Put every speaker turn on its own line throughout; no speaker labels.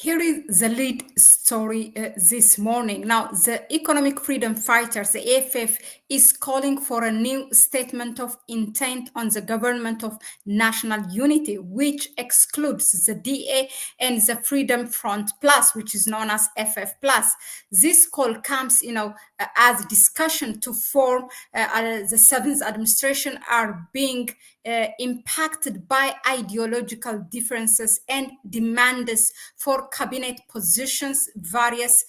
Here is the lead story this morning. Now, the economic freedom fighters, the AFF, is calling for a new statement of intent on the government of national unity, which excludes the DA and the Freedom Front Plus, which is known as FF Plus. This call comes, as discussion to form the seventh administration are being impacted by ideological differences and demands for cabinet positions. Various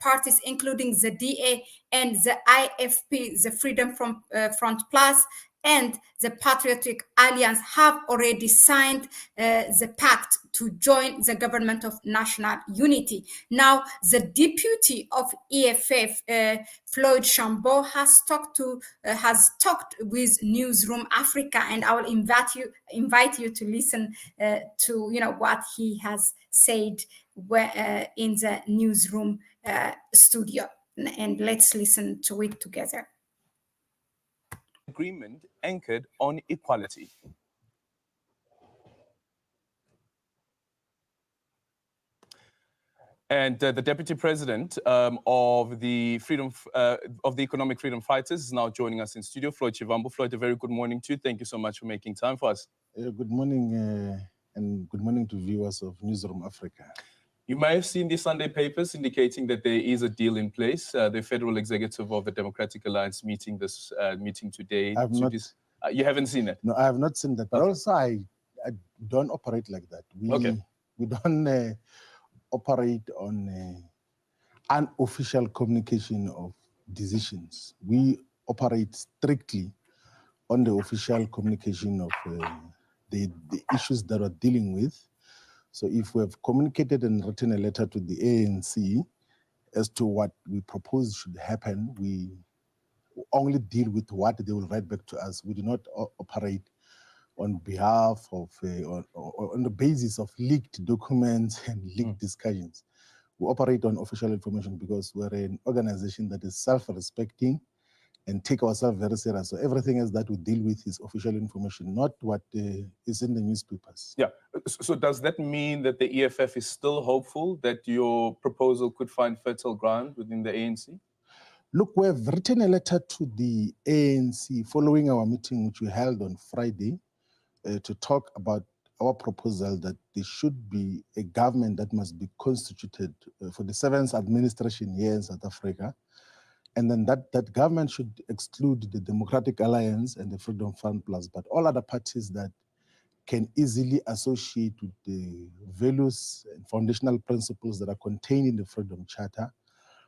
parties, including the DA and the IFP, the Freedom from Front Plus, and the Patriotic Alliance have already signed the pact to join the government of national unity. Now, the deputy of EFF, Floyd Chambeau, has talked with Newsroom Africa, and I will invite you to listen to what he has said in the Newsroom studio, and let's listen to it together.
Agreement anchored on equality. And the Deputy President of the Economic Freedom Fighters is now joining us in studio, Floyd Chivambo. Floyd, a very good morning to you. Thank you so much for making time for us.
Good morning, and good morning to viewers of Newsroom Africa.
You may have seen the Sunday papers indicating that there is a deal in place. The Federal Executive of the Democratic Alliance meeting today. You haven't seen it?
No, I have not seen that. But also, I don't operate like that. We don't operate on unofficial communication of decisions. We operate strictly on the official communication of the issues that we're dealing with. So if we have communicated and written a letter to the ANC as to what we propose should happen, we only deal with what they will write back to us. We do not operate on behalf of, on the basis of leaked documents and leaked discussions. We operate on official information because we're an organization that is self-respecting and take ourselves very serious. So everything else that we deal with is official information, not what is in the newspapers.
Yeah. So does that mean that the EFF is still hopeful that your proposal could find fertile ground within the ANC?
Look, we have written a letter to the ANC following our meeting, which we held on Friday, to talk about our proposal that there should be a government that must be constituted for the seventh administration here in South Africa. And then that government should exclude the Democratic Alliance and the Freedom Front Plus, but all other parties that can easily associate with the values and foundational principles that are contained in the Freedom Charter,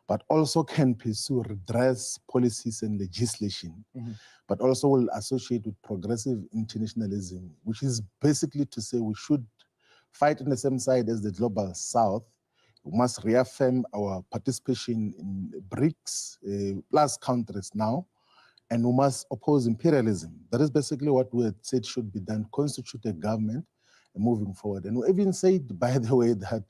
but also can pursue redress policies and legislation, but also will associate with progressive internationalism, which is basically to say we should fight on the same side as the Global South. We must reaffirm our participation in BRICS plus countries now, and we must oppose imperialism. That is basically what we had said should be done, constitute a government moving forward. And we even said, by the way, that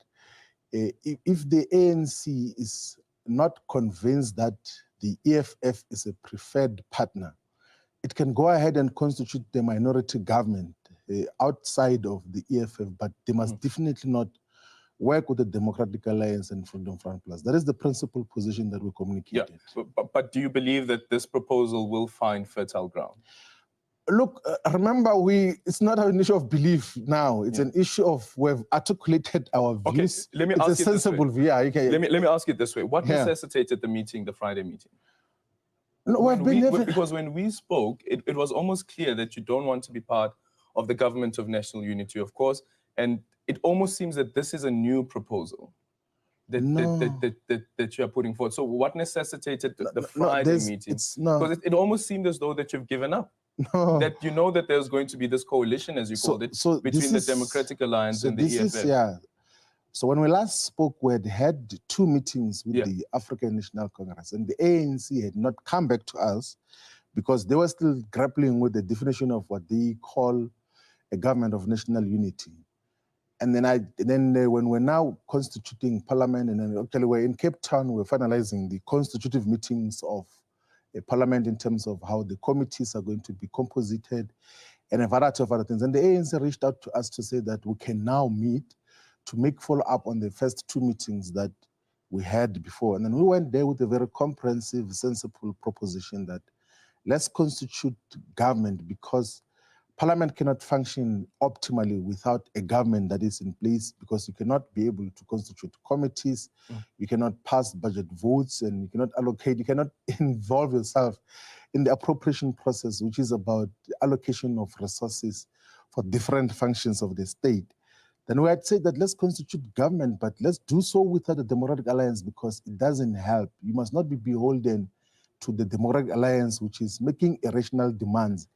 if the ANC is not convinced that the EFF is a preferred partner, it can go ahead and constitute the minority government outside of the EFF, but they must definitely not work with the Democratic Alliance and Freedom Front Plus. That is the principal position that we communicated.
Yeah. But do you believe that this proposal will find fertile ground?
Look, remember, it's not an issue of belief now. It's an issue of we've articulated our views.
Okay, let me
ask
you
a sensible view.
Yeah, okay. Let me ask you this way. What necessitated the meeting, the Friday meeting?
No,
because when we spoke, it was almost clear that you don't want to be part of the government of national unity, of course, and it almost seems that this is a new proposal that you are putting forward. So what necessitated the Friday meeting? Because it almost seemed as though that you've given up. No. That you know that there's going to be this coalition, as you called it, between the Democratic Alliance and the EFF.
So when we last spoke, we had two meetings with the African National Congress, and the ANC had not come back to us because they were still grappling with the definition of what they call a government of national unity. And then when we're now constituting parliament, and then actually we're in Cape Town, we're finalizing the constitutive meetings of a parliament in terms of how the committees are going to be composited and a variety of other things. And the ANC reached out to us to say that we can now meet to make follow-up on the first two meetings that we had before. And then we went there with a very comprehensive, sensible proposition that let's constitute government, because Parliament cannot function optimally without a government that is in place, because you cannot be able to constitute committees, you cannot pass budget votes, and you cannot allocate, you cannot involve yourself in the appropriation process, which is about allocation of resources for different functions of the state. Then we had said that let's constitute government, but let's do so without a Democratic Alliance, because it doesn't help. You must not be beholden to the Democratic Alliance, which is making irrational demands.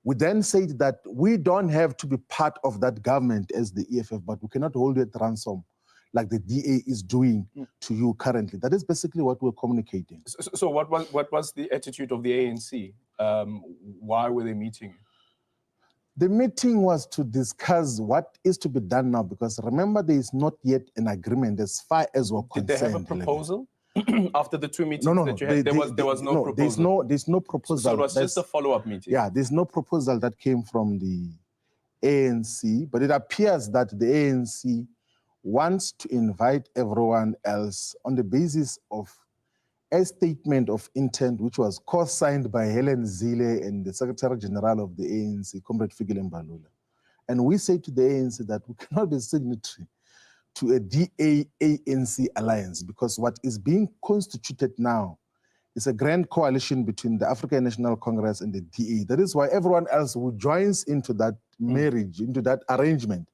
We then said that we don't have to be part of that government as the EFF, but we cannot hold it ransom like the DA is doing to you currently. That is basically what we're communicating.
So what was the attitude of the ANC? Why were they meeting?
The meeting was to discuss what is to be done now, because remember, there is not yet an agreement as far as we're concerned.
Did they have a proposal? After the two meetings that you had, there was no proposal?
There's no proposal.
So it was just a follow-up meeting?
Yeah, there's no proposal that came from the ANC, but it appears that the ANC wants to invite everyone else on the basis of a statement of intent, which was co-signed by Helen Zille and the Secretary General of the ANC, Comrade Fikile Mbalula. And we say to the ANC that we cannot be signatory to a DA-ANC alliance, because what is being constituted now is a grand coalition between the African National Congress and the DA. That is why everyone else who joins into that marriage, into that arrangement,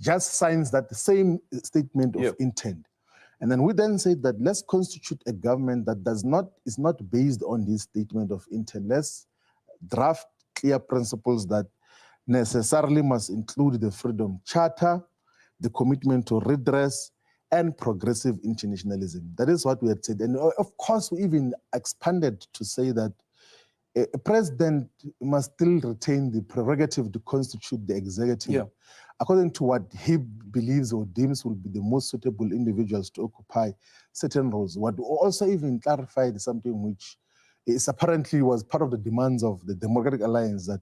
just signs that same statement of intent. And then we then said that let's constitute a government that is not based on this statement of intent. Let's draft clear principles that necessarily must include the Freedom Charter, the commitment to redress, and progressive internationalism. That is what we had said. And of course, we even expanded to say that a president must still retain the prerogative to constitute the executive according to what he believes or deems will be the most suitable individuals to occupy certain roles. What also even clarified something which is apparently was part of the demands of the Democratic Alliance, that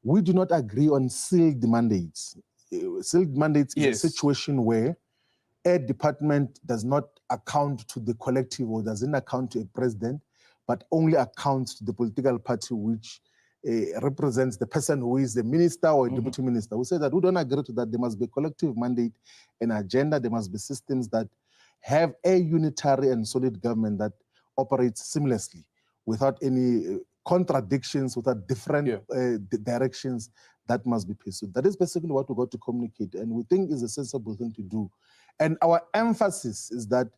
we do not agree on sealed mandates. Sealed mandates is a situation where a department does not account to the collective or doesn't account to a president, but only accounts to the political party which represents the person who is the minister or a deputy minister. We say that we don't agree to that. There must be a collective mandate, an agenda. There must be systems that have a unitary and solid government that operates seamlessly without any contradictions, without different directions that must be pursued. That is basically what we got to communicate, and we think is a sensible thing to do. And our emphasis is that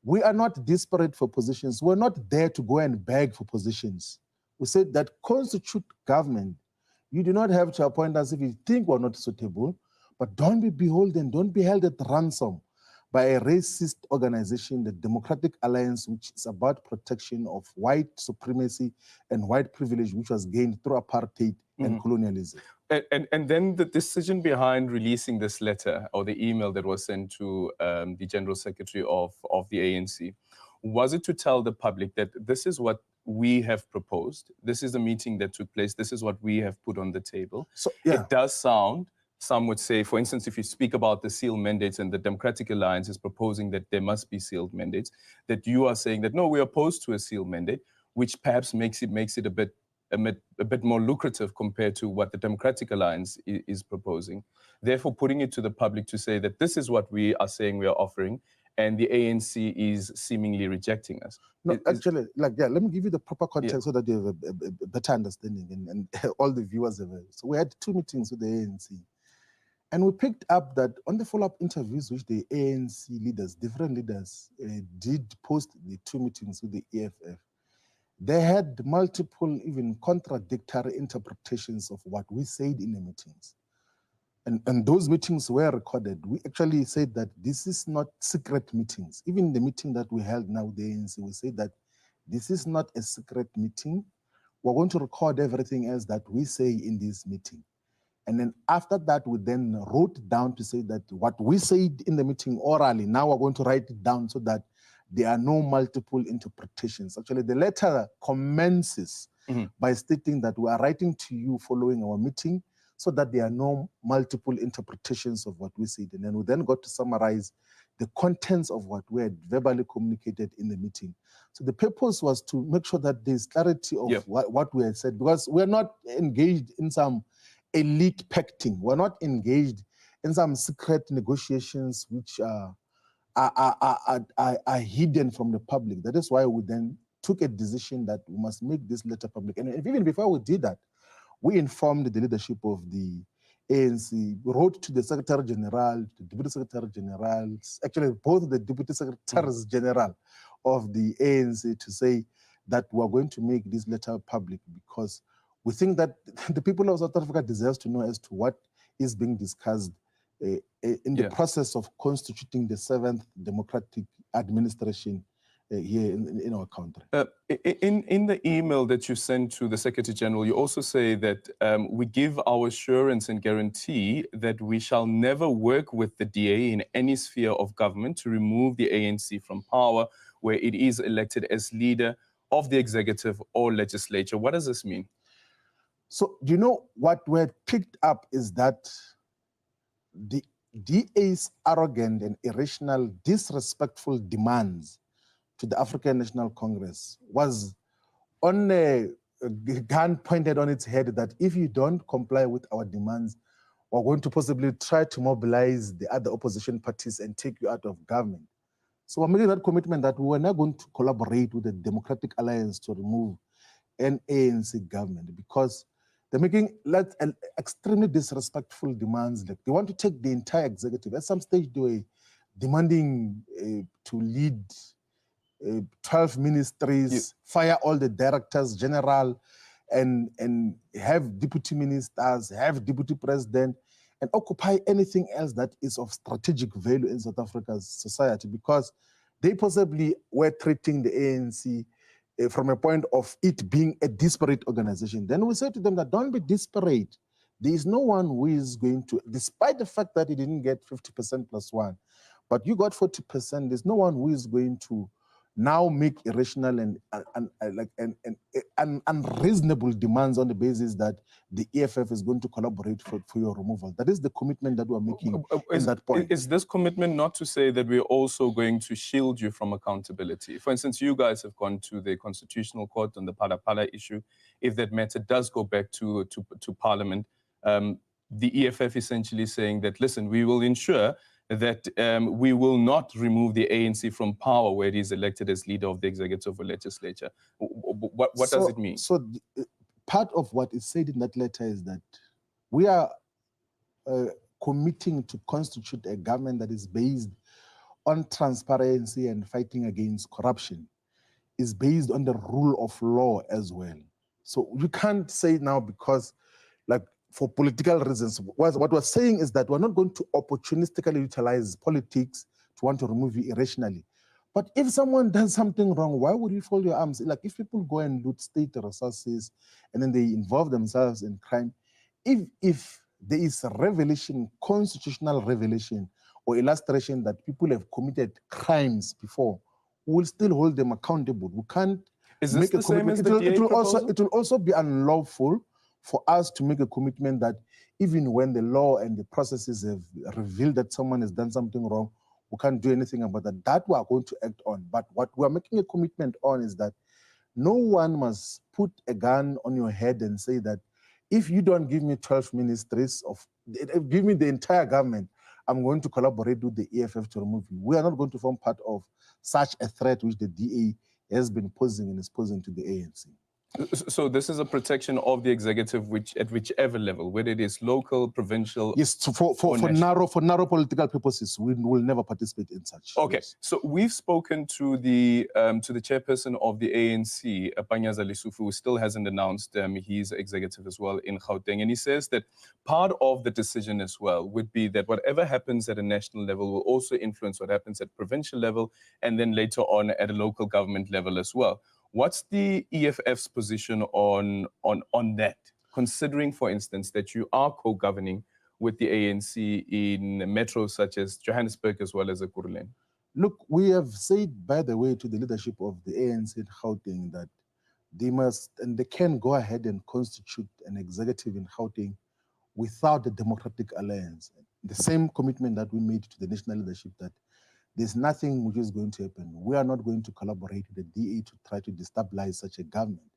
we are not desperate for positions. We're not there to go and beg for positions. We said that constitute government. You do not have to appoint us if you think we're not suitable, but don't be beholden, don't be held at ransom by a racist organization, the Democratic Alliance, which is about protection of white supremacy and white privilege, which was gained through apartheid and colonialism.
And then the decision behind releasing this letter or the email that was sent to the General Secretary of the ANC, was it to tell the public that this is what we have proposed, this is the meeting that took place, this is what we have put on the table? So, it does sound, some would say, for instance, if you speak about the sealed mandates and the Democratic Alliance is proposing that there must be sealed mandates, that you are saying that, no, we're opposed to a sealed mandate, which perhaps makes it a bit more lucrative compared to what the Democratic Alliance is proposing. Therefore, putting it to the public to say that this is what we are saying we are offering, and the ANC is seemingly rejecting us.
No, actually, let me give you the proper context so that you have a better understanding, and all the viewers have. So we had two meetings with the ANC, and we picked up that on the follow-up interviews which the ANC leaders, different leaders, did post the two meetings with the EFF, they had multiple, even contradictory interpretations of what we said in the meetings. And those meetings were recorded. We actually said that this is not secret meetings. Even the meeting that we held now with the ANC, we said that this is not a secret meeting. We're going to record everything else that we say in this meeting. And then after that, we then wrote down to say that what we said in the meeting orally, now we're going to write it down so that there are no multiple interpretations. Actually, the letter commences by stating that we are writing to you following our meeting so that there are no multiple interpretations of what we said. And then we then got to summarize the contents of what we had verbally communicated in the meeting. So the purpose was to make sure that there's clarity of what we had said, because we're not engaged in some elite pacting. We're not engaged in some secret negotiations which are hidden from the public. That is why we then took a decision that we must make this letter public. And even before we did that, we informed the leadership of the ANC, we wrote to the Secretary General, the Deputy Secretary General, actually both the Deputy Secretaries General of the ANC, to say that we are going to make this letter public, because we think that the people of South Africa deserve to know as to what is being discussed in the process of constituting the 7th democratic administration here in our country.
In the email that you sent to the Secretary General, you also say that we give our assurance and guarantee that we shall never work with the DA in any sphere of government to remove the ANC from power where it is elected as leader of the executive or legislature. What does this mean?
So, you know, what we had picked up is that the DA's arrogant and irrational, disrespectful demands to the African National Congress was on a gun pointed on its head that if you don't comply with our demands, we're going to possibly try to mobilize the other opposition parties and take you out of government. So we're making that commitment that we're not going to collaborate with the Democratic Alliance to remove an ANC government, because they're making extremely disrespectful demands. Like they want to take the entire executive. At some stage, they were demanding to lead 12 ministries, fire all the directors general, and have deputy ministers, have deputy president, and occupy anything else that is of strategic value in South Africa's society, because they possibly were treating the ANC from a point of it being a disparate organization. Then we said to them that don't be disparate. There is no one who is going to, despite the fact that he didn't get 50% plus one, but you got 40%, there's no one who is going to now make irrational and unreasonable demands on the basis that the EFF is going to collaborate for your removal. That is the commitment that we're making in that point.
Is this commitment not to say that we're also going to shield you from accountability? For instance, you guys have gone to the Constitutional Court on the Pala issue. If that matter does go back to Parliament, the EFF essentially saying that, listen, we will ensure that we will not remove the ANC from power where it is elected as leader of the executive or legislature. What does it mean?
So part of what is said in that letter is that we are committing to constitute a government that is based on transparency and fighting against corruption, is based on the rule of law as well. So you can't say now because, like, for political reasons, what we're saying is that we're not going to opportunistically utilize politics to want to remove you irrationally. But if someone does something wrong, why would you fold your arms? Like if people go and loot state resources and then they involve themselves in crime, if there is a revelation, constitutional revelation or illustration that people have committed crimes before, we will still hold them accountable. We can't make a commitment. It will also be unlawful for us to make a commitment that even when the law and the processes have revealed that someone has done something wrong, we can't do anything about that. That we are going to act on. But what we are making a commitment on is that no one must put a gun on your head and say that if you don't give me 12 ministries, give me the entire government, I'm going to collaborate with the EFF to remove you. We are not going to form part of such a threat which the DA has been posing and is posing to the ANC.
So this is a protection of the executive, at whichever level, whether it is local, provincial.
Yes, for narrow political purposes, we will never participate in such.
Okay,
yes.
So we've spoken to the chairperson of the ANC, Panyaza Lesufu, who still hasn't announced his executive as well in Gauteng, and he says that part of the decision as well would be that whatever happens at a national level will also influence what happens at provincial level, and then later on at a local government level as well. What's the EFF's position on that, considering, for instance, that you are co-governing with the ANC in metros such as Johannesburg as well as Ekurhuleni?
Look, we have said, by the way, to the leadership of the ANC in Gauteng that they must and they can go ahead and constitute an executive in Gauteng without the Democratic Alliance. The same commitment that we made to the national leadership that there's nothing which is going to happen. We are not going to collaborate with the DA to try to destabilize such a government.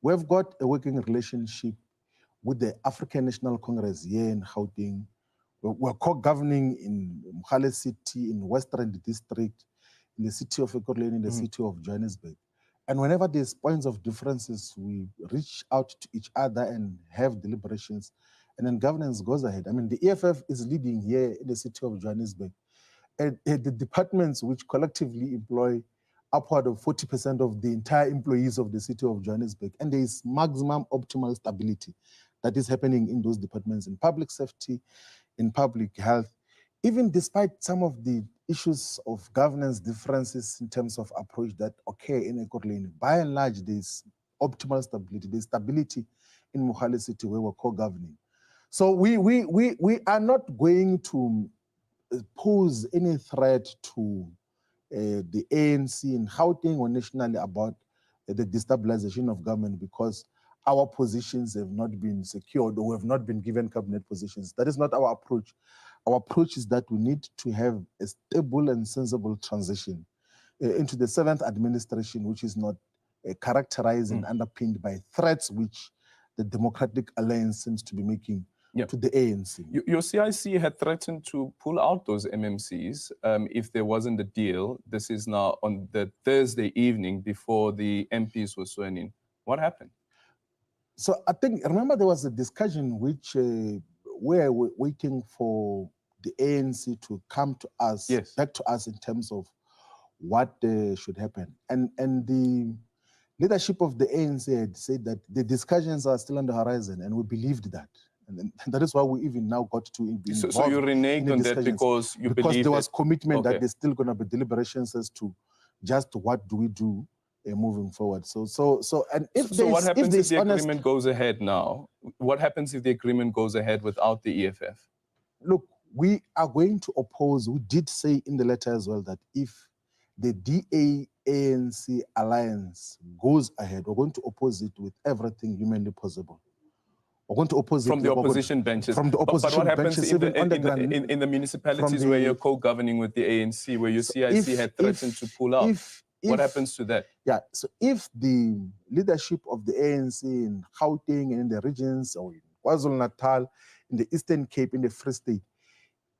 We've got a working relationship with the African National Congress here in Gauteng. We're co-governing in Mahlet City, in Western District, in the city of Ekurhuleni, in the city of Johannesburg. And whenever there's points of differences, we reach out to each other and have deliberations, and then governance goes ahead. I mean, the EFF is leading here in the city of Johannesburg. And the departments which collectively employ upward of 40% of the entire employees of the city of Johannesburg, and there is maximum optimal stability that is happening in those departments, in public safety, in public health, even despite some of the issues of governance differences in terms of approach that occur in Ekurhuleni. By and large, there's optimal stability, there's stability in Mahlet City where we're co-governing. So we are not going to pose any threat to the ANC in Gauteng or nationally about the destabilization of government because our positions have not been secured or have not been given cabinet positions. That is not our approach. Our approach is that we need to have a stable and sensible transition into the 7th administration, which is not characterized and underpinned by threats which the Democratic Alliance seems to be making to the ANC.
Your CIC had threatened to pull out those MMCs if there wasn't a deal. This is now on the Thursday evening before the MPs were sworn in. What happened?
So I think, remember there was a discussion which we're waiting for the ANC to come to us, back to us in terms of what should happen. And the leadership of the ANC had said that the discussions are still on the horizon, and we believed that. And that is why we even now got to be involved.
So you reneged on that because you believe
there was commitment that there's still going to be deliberations as to just what do we do moving forward. So
what happens if the agreement goes ahead now? What happens if the agreement goes ahead without the EFF?
Look, we are going to oppose. We did say in the letter as well that if the DA-ANC alliance goes ahead, we're going to oppose it with everything humanly possible. We're going to oppose
from the opposition benches.
From the opposition
but what happens
benches
in the municipalities where you're co-governing with the ANC, where your CIC had threatened to pull out? What happens to that?
Yeah, so if the leadership of the ANC in Gauteng and in the regions, or in KwaZulu-Natal, in the Eastern Cape, in the Free State,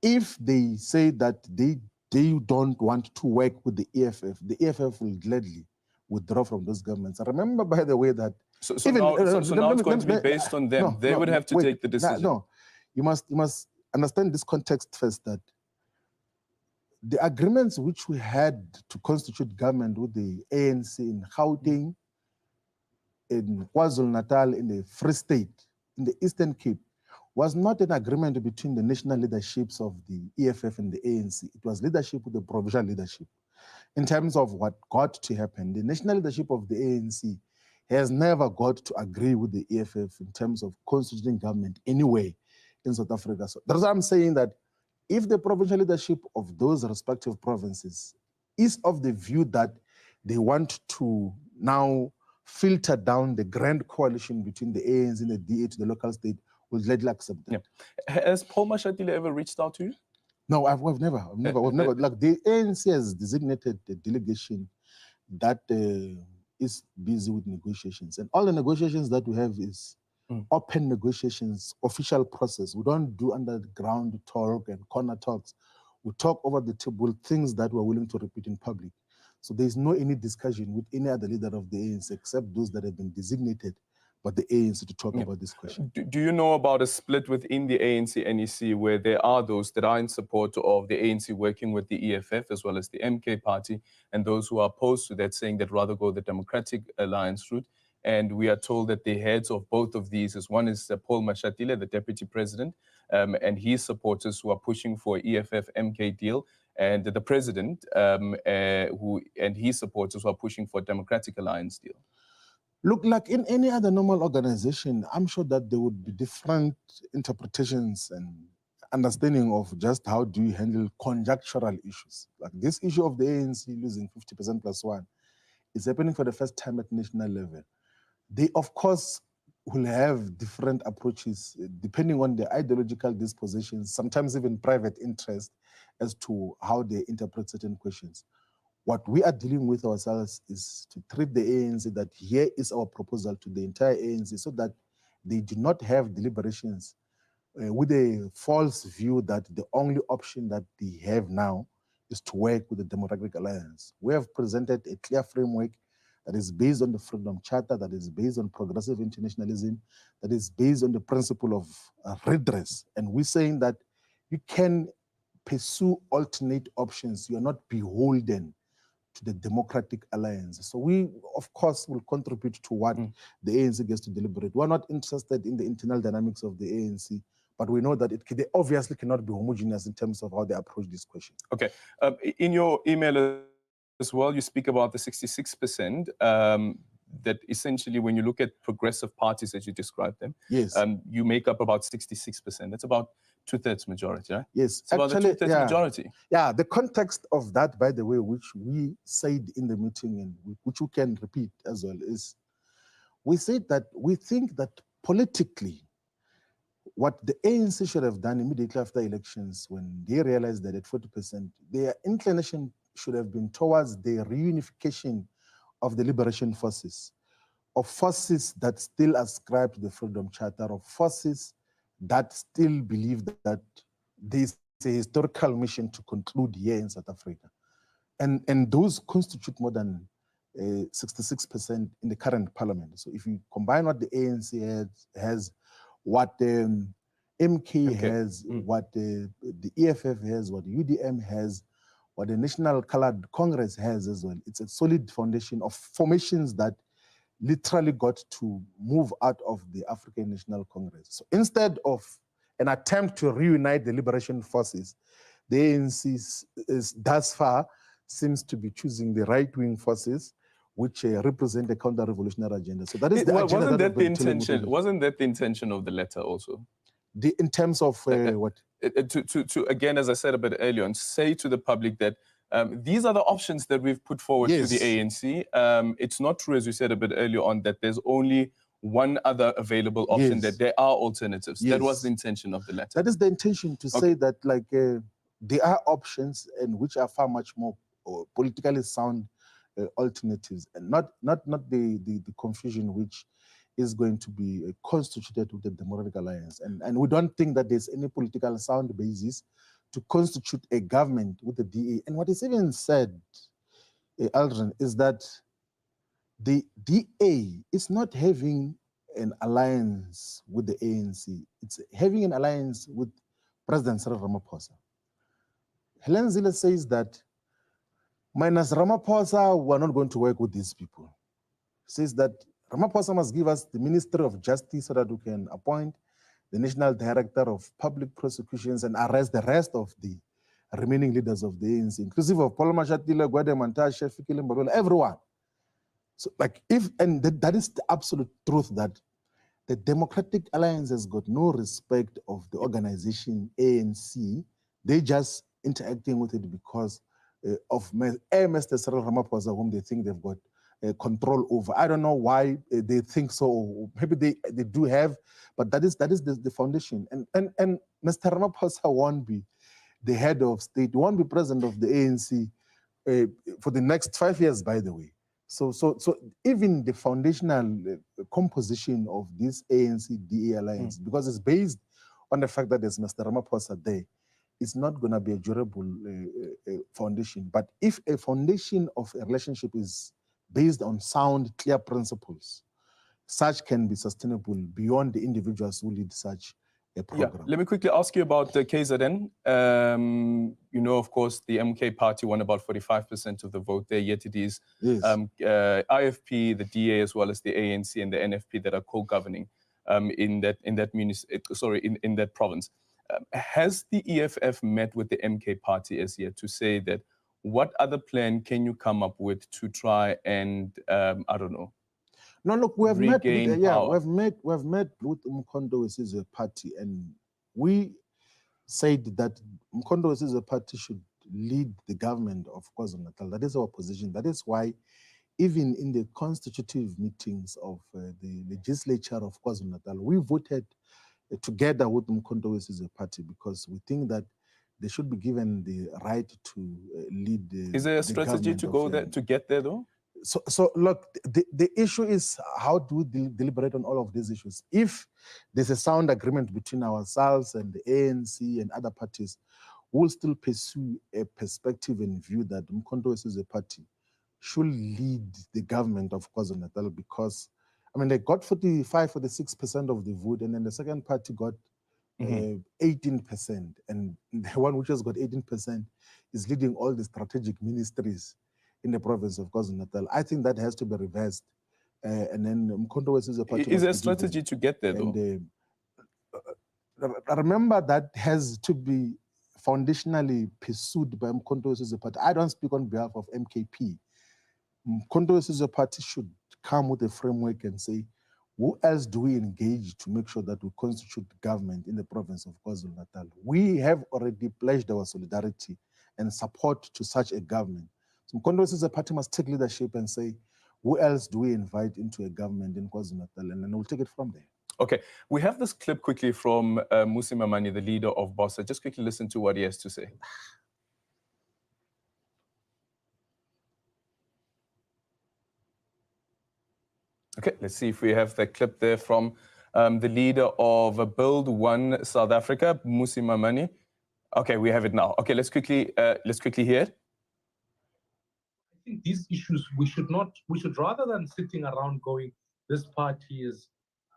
if they say that they don't want to work with the EFF will gladly withdraw from those governments. And remember, by the way, that
So now it's going to be based on them. They would have to take the decision.
No, you must understand this context first, that the agreements which we had to constitute government with the ANC in Gauteng, in KwaZulu-Natal, in the Free State, in the Eastern Cape, was not an agreement between the national leaderships of the EFF and the ANC. It was leadership with the provincial leadership. In terms of what got to happen, the national leadership of the ANC has never got to agree with the EFF in terms of constituting government anyway in South Africa. So that's why I'm saying that if the provincial leadership of those respective provinces is of the view that they want to now filter down the grand coalition between the ANC and the DA to the local state, we'll gladly accept that.
Yeah. Has Paul Mashatile ever reached out to you?
No, we've never. Like the ANC has designated the delegation that is busy with negotiations, and all the negotiations that we have is open negotiations, official process. We don't do underground talk and corner talks. We talk over the table things that we're willing to repeat in public. So there's no any discussion with any other leader of the ANC except those that have been designated by the ANC to talk about this question.
Do you know about a split within the ANC-NEC where there are those that are in support of the ANC working with the EFF as well as the MK party, and those who are opposed to that saying that rather go the Democratic Alliance route? And we are told that the heads of both of these is one is Paul Mashatile, the deputy president, and his supporters who are pushing for EFF-MK deal, and the president and his supporters who are pushing for a Democratic Alliance deal.
Look, like in any other normal organization, I'm sure that there would be different interpretations and understanding of just how do you handle conjunctural issues. Like this issue of the ANC losing 50% plus one is happening for the first time at national level. They, of course, will have different approaches depending on their ideological dispositions, sometimes even private interest as to how they interpret certain questions. What we are dealing with ourselves is to treat the ANC that here is our proposal to the entire ANC so that they do not have deliberations with a false view that the only option that they have now is to work with the Democratic Alliance. We have presented a clear framework that is based on the Freedom Charter, that is based on progressive internationalism, that is based on the principle of redress. And we're saying that you can pursue alternate options. You are not beholden to the Democratic Alliance. So we, of course, will contribute to what the ANC gets to deliberate. We're not interested in the internal dynamics of the ANC, but we know that they obviously cannot be homogeneous in terms of how they approach this question.
Okay. In your email as well, you speak about the 66%, that essentially when you look at progressive parties as you describe them,
yes,
you make up about 66%. That's about 2/3 majority, right?
Yes,
it's about actually, the 2/3 majority.
Yeah, the context of that, by the way, which we said in the meeting and which we can repeat as well, is we said that we think that politically, what the ANC should have done immediately after elections, when they realized that at 40%, their inclination should have been towards the reunification of the liberation forces, of forces that still ascribe to the Freedom Charter, of forces that still believe that there's a historical mission to conclude here in South Africa. And those constitute more than 66% in the current parliament. So if you combine what the ANC has what the MK has, what the EFF has, what the UDM has, what the National Colored Congress has as well, it's a solid foundation of formations that literally got to move out of the African National Congress. So instead of an attempt to reunite the liberation forces, the ANC thus far seems to be choosing the right-wing forces, which represent the counter-revolutionary agenda. So that is the agenda.
Wasn't that the intention? Wasn't that the intention of the letter also?
In terms of what?
To again, as I said a bit earlier, and say to the public that these are the options that we've put forward to the ANC. It's not true, as you said a bit earlier on, that there's only one other available option, that there are alternatives. That was the intention of the letter.
That is the intention, to say that there are options, and which are far much more politically sound alternatives, and not the confusion which is going to be constituted with the Democratic Alliance. And we don't think that there's any political sound basis to constitute a government with the DA. And what is even said, Aldrin, is that the DA is not having an alliance with the ANC. It's having an alliance with President Cyril Ramaphosa. Helen Zille says that minus Ramaphosa, we're not going to work with these people. Says that Ramaphosa must give us the Ministry of Justice so that we can appoint the National Director of Public Prosecutions and arrest the rest of the remaining leaders of the ANC, inclusive of Paul Mashatile, Gwede Mantashe, Fikile Mbalula, everyone. So, that is the absolute truth, that the Democratic Alliance has got no respect of the organization ANC. They just interacting with it because of Mr. Cyril Ramaphosa, whom they think they've got control over. I don't know why they think so. Maybe they do have, but that is the foundation. And Mr. Ramaphosa won't be the head of state, won't be president of the ANC for the next 5 years, by the way. So even the foundational composition of this ANC-DA alliance, because it's based on the fact that there's Mr. Ramaphosa there, it's not going to be a durable foundation. But if a foundation of a relationship is based on sound, clear principles, such can be sustainable beyond the individuals who lead such a program.
Yeah. Let me quickly ask you about the KZN. You know, of course, the MK party won about 45% of the vote there, yet it is IFP, the DA, as well as the ANC and the NFP that are co-governing in that province. Has the EFF met with the MK party as yet to say that what other plan can you come up with to try and, I don't know,
no, look, we have met with, we have met with Mkondo as a party, and we said that Mkondo as a party should lead the government of KwaZulu-Natal. That is our position. That is why even in the constitutive meetings of the legislature of KwaZulu-Natal, we voted together with Umkhonto as a party because we think that they should be given the right to lead the
Is there a strategy to go there, to get there though?
So look, the issue is how do we deliberate on all of these issues? If there's a sound agreement between ourselves and the ANC and other parties, we'll still pursue a perspective and view that Umkhonto as a party should lead the government of KwaZulu-Natal because, I mean, they got 46% of the vote, and then the second party got 18%, and the one which has got 18% is leading all the strategic ministries in the province of KwaZulu-Natal. I think that has to be reversed, and then Umkhonto as a party.
Is there a strategy to get there, though?
And, remember that has to be foundationally pursued by Umkhonto as a party. I don't speak on behalf of MKP. Umkhonto as a party should come with a framework and say, who else do we engage to make sure that we constitute government in the province of KwaZulu-Natal? We have already pledged our solidarity and support to such a government. So Umkhonto as a party must take leadership and say, who else do we invite into a government in KwaZulu-Natal? And then we'll take it from there.
Okay, we have this clip quickly from Mmusi Maimane, the leader of BOSA. Just quickly listen to what he has to say. Okay, let's see if we have the clip there from the leader of Build One South Africa, Mmusi Maimane. Okay, we have it now. Okay, let's quickly hear it.
I think these issues we should rather than sitting around going, this party is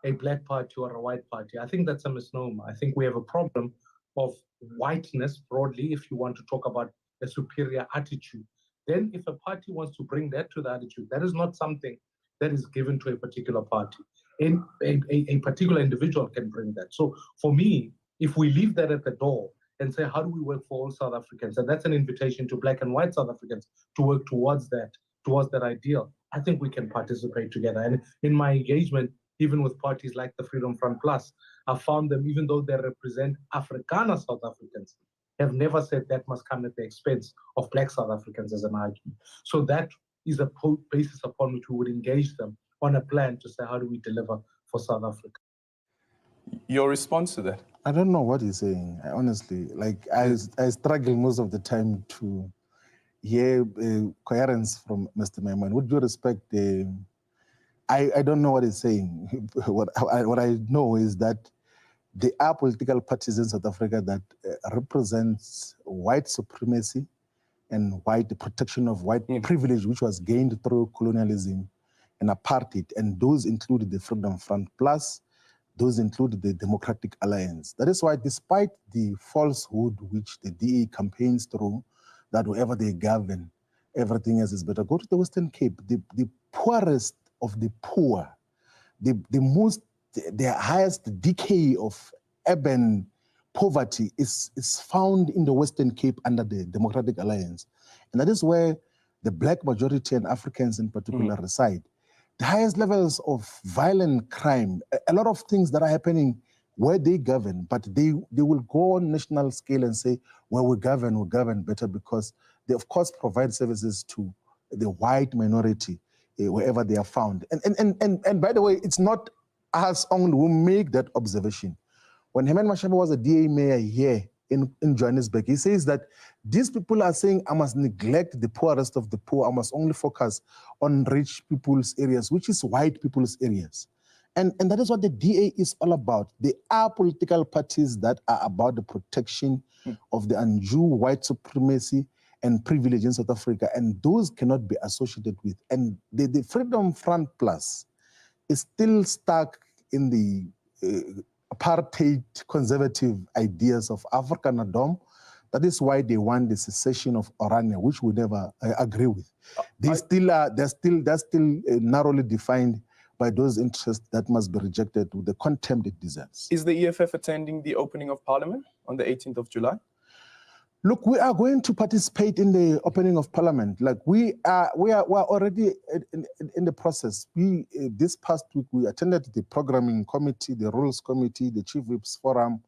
a black party or a white party. I think that's a misnomer. I think we have a problem of whiteness broadly, if you want to talk about a superior attitude. Then if a party wants to bring that to the attitude, that is not something that is given to a particular party. A particular individual can bring that. So for me, if we leave that at the door and say, how do we work for all South Africans? And that's an invitation to black and white South Africans to work towards that ideal. I think we can participate together. And in my engagement, even with parties like the Freedom Front Plus, I found them, even though they represent Afrikaner South Africans, have never said that must come at the expense of black South Africans as an argument. So that is a basis upon which we would engage them on a plan to say, how do we deliver for South Africa?
Your response to that?
I don't know what he's saying, honestly. Like, I struggle most of the time to hear coherence from Mr. Maimane. With due respect, I don't know what he's saying. What I know is that there are political parties in South Africa that represents white supremacy and the protection of white privilege, which was gained through colonialism and apartheid. And those include the Freedom Front Plus, those include the Democratic Alliance. That is why, despite the falsehood which the DA campaigns through, that wherever they govern, everything else is better. Go to the Western Cape, the poorest of the poor, the highest decay of urban poverty is found in the Western Cape under the Democratic Alliance. And that is where the black majority and Africans in particular reside. The highest levels of violent crime, a lot of things that are happening where they govern, but they will go on national scale and say, well, we govern better because they, of course, provide services to the white minority wherever they are found. And by the way, it's not us only who make that observation. When Herman Mashaba was a DA mayor here in Johannesburg, he says that these people are saying, I must neglect the poorest of the poor, I must only focus on rich people's areas, which is white people's areas. And that is what the DA is all about. There are political parties that are about the protection of the undue white supremacy and privilege in South Africa, and those cannot be associated with. And the Freedom Front Plus is still stuck in the apartheid conservative ideas of Afrikanerdom. That is why they want the secession of Orania, which we never agree with. They're still narrowly defined by those interests that must be rejected with the contempt it deserves.
Is the EFF attending the opening of Parliament on the 18th of July?
Look, we are going to participate in the opening of Parliament. Like we are already in the process. This past week we attended the programming committee, the rules committee, the chief whips forum.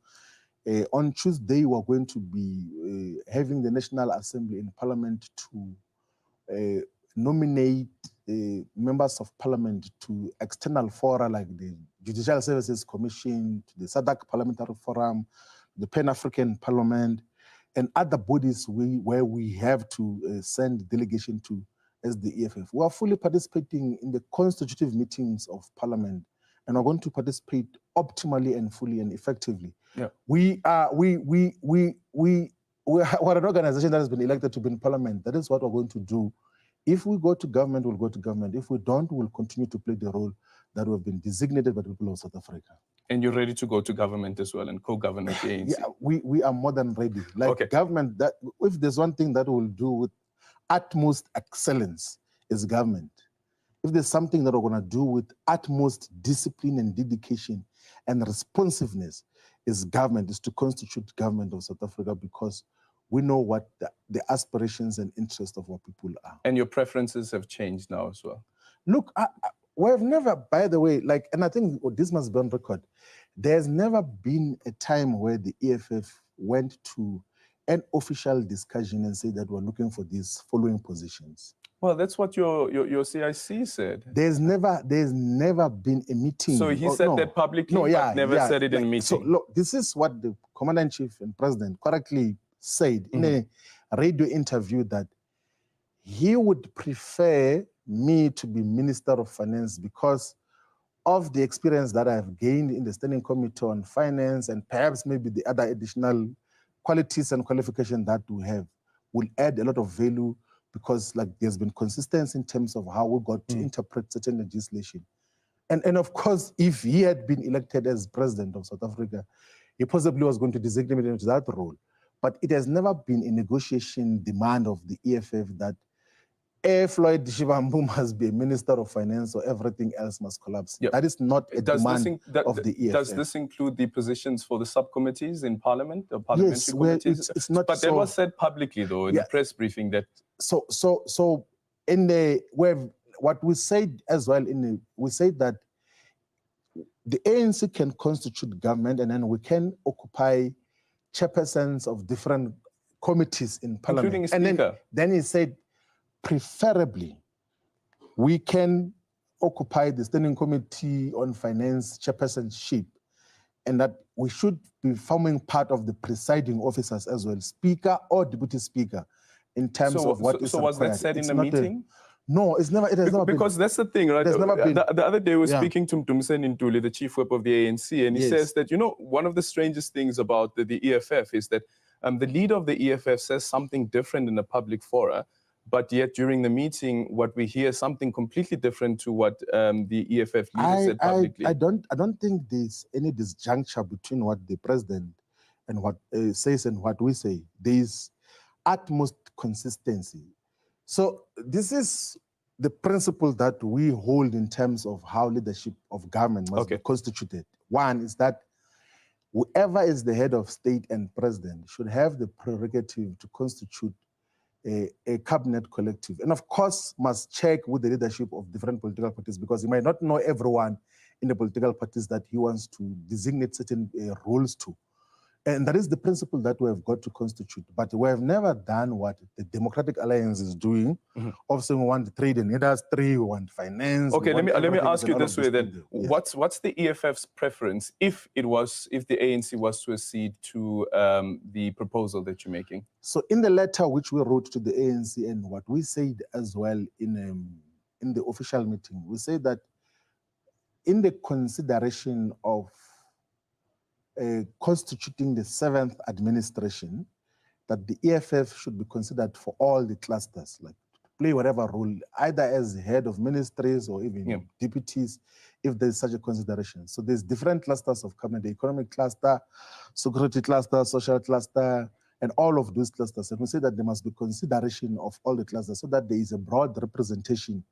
On Tuesday we are going to be having the National Assembly in Parliament to nominate members of parliament to external fora like the Judicial Services Commission, to the SADC Parliamentary Forum, the Pan-African Parliament, and other bodies where we have to send delegation to as the EFF. We are fully participating in the constitutive meetings of parliament, and are going to participate optimally and fully and effectively.
Yeah.
We're an organization that has been elected to be in parliament. That is what we're going to do. If we go to government, we'll go to government. If we don't, we'll continue to play the role that we've been designated by the people of South Africa.
And you're ready to go to government as well and co-govern with the ANC?
Yeah, we are more than ready. Like
okay.
Government, that if there's one thing that we'll do with utmost excellence is government. If there's something that we're going to do with utmost discipline and dedication and responsiveness is government, is to constitute government of South Africa, because we know what the aspirations and interests of our people are.
And your preferences have changed now as well?
Look, we've never, by the way, like, and I think this must be on record, there's never been a time where the EFF went to an official discussion and said that we're looking for these following positions.
Well, that's what your CIC said.
There's never been a meeting.
So he said that publicly, but never said it in a meeting.
So look, this is what the Commander-in-Chief and President correctly said in a radio interview, that he would prefer me to be Minister of Finance because of the experience that I've gained in the Standing Committee on Finance, and perhaps maybe the other additional qualities and qualifications that we have will add a lot of value, because like there's been consistency in terms of how we got to interpret certain legislation. And of course, if he had been elected as President of South Africa, he possibly was going to designate him into that role. But it has never been a negotiation demand of the EFF that Floyd Shivambu must be a Minister of Finance or everything else must collapse. Yep. That is not a demand of the EFF.
Does this include the positions for the subcommittees in Parliament, or parliamentary committees?
It's not.
But that was said publicly, though, in the press briefing that.
So in the what we said as well we said that the ANC can constitute government, and then we can occupy chairpersons of different committees in Parliament,
including a speaker.
And then he said, preferably, we can occupy the Standing Committee on Finance chairpersonship, and that we should be forming part of the presiding officers as well, Speaker or Deputy Speaker, in terms of what is
So was that said in a meeting?
No, it has never been.
Because that's the thing, right? The other day we were speaking to Mtumsen Ntuli, the chief whip of the ANC, and he says that, one of the strangest things about the EFF is that the leader of the EFF says something different in a public fora, but yet during the meeting, what we hear is something completely different to what the EFF leader said publicly.
I don't think there's any disjuncture between what the president and what says and what we say. There's utmost consistency. So this is the principle that we hold in terms of how leadership of government must be constituted. One is that whoever is the head of state and president should have the prerogative to constitute a cabinet collective, and of course must check with the leadership of different political parties, because he might not know everyone in the political parties that he wants to designate certain roles to. And that is the principle that we have got to constitute. But we have never done what the Democratic Alliance is doing. Obviously, we want trade and industry, we want finance.
Okay, let me ask you this way then. Yes. What's the EFF's preference if the ANC was to accede to the proposal that you're making?
So in the letter which we wrote to the ANC, and what we said as well in the official meeting, we say that in the consideration of constituting the 7th administration, that the EFF should be considered for all the clusters, like to play whatever role, either as head of ministries or even deputies, if there's such a consideration. So there's different clusters of cabinet: the economic cluster, security cluster, social cluster, and all of those clusters. And we say that there must be consideration of all the clusters, so that there is a broad representation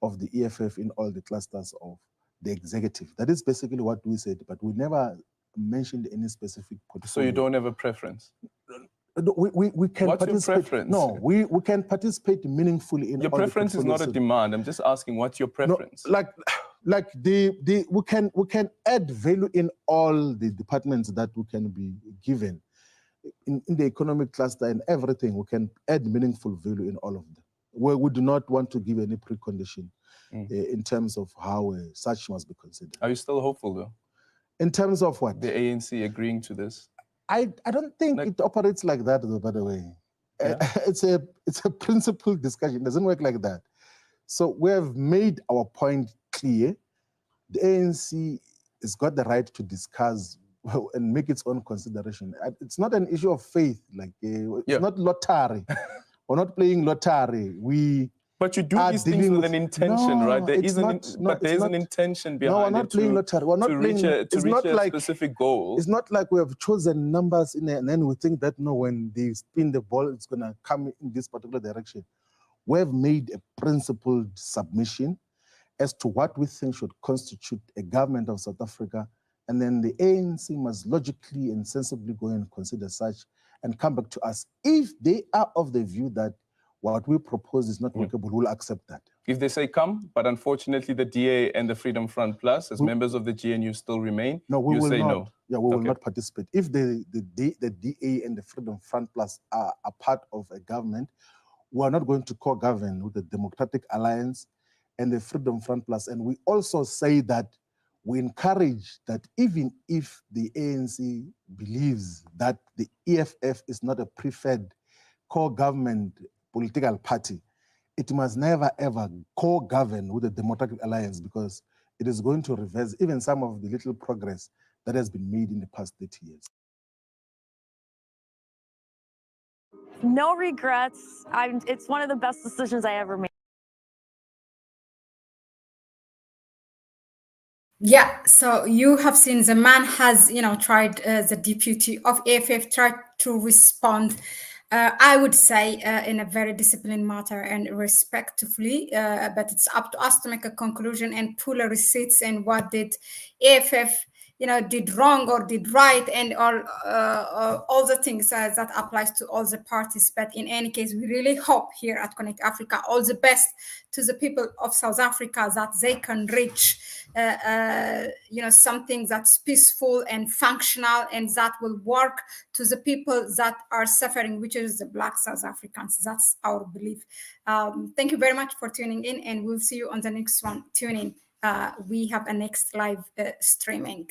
of the EFF in all the clusters of the executive. That is basically what we said, but we never mentioned any specific portfolio.
So you don't have a preference?
We can
what's
participate.
Your preference?
No, we can participate meaningfully in
your
all
preference
the
is not a demand. I'm just asking, what's your preference?
No, like we can add value in all the departments that we can be given. In the economic cluster and everything, we can add meaningful value in all of them. Where we do not want to give any precondition. in terms of how such must be considered.
Are you still hopeful, though?
In terms of what?
The ANC agreeing to this?
I don't think it operates like that, though, by the way. Yeah. It's a principled discussion. It doesn't work like that. So we have made our point clear. The ANC has got the right to discuss and make its own consideration. It's not an issue of faith. Like it's not lottery. We're not playing lottery.
But you do these things with an intention, right? There is an intention behind
we're not playing lottery. We're not playing
to reach a specific goal.
It's not like we have chosen numbers in there and then we think that when they spin the ball, it's gonna come in this particular direction. We have made a principled submission as to what we think should constitute a government of South Africa, and then the ANC must logically and sensibly go and consider such and come back to us. If they are of the view that what we propose is not workable, we'll accept that.
If they say come, but unfortunately the DA and the Freedom Front Plus, as members of the GNU still remain,
no, we
you
will
say
not.
no.
Yeah, we will not participate. If the DA and the Freedom Front Plus are a part of a government, we are not going to co-govern with the Democratic Alliance and the Freedom Front Plus. And we also say that we encourage that even if the ANC believes that the EFF is not a preferred co-government political party, it must never ever co-govern with the Democratic Alliance, because it is going to reverse even some of the little progress that has been made in the past 30 years.
No regrets. It's one of the best decisions I ever made.
Yeah, so you have seen the man has, tried, the deputy of EFF tried to respond, I would say, in a very disciplined manner and respectfully, but it's up to us to make a conclusion and pull a receipts and what did EFF, did wrong or did right, and all the things that applies to all the parties. But in any case, we really hope here at Connect Africa all the best to the people of South Africa, that they can reach something that's peaceful and functional and that will work to the people that are suffering, which is the Black South Africans. That's our belief. Thank you very much for tuning in, and we'll see you on the next one. Tune in. We have a next live streaming.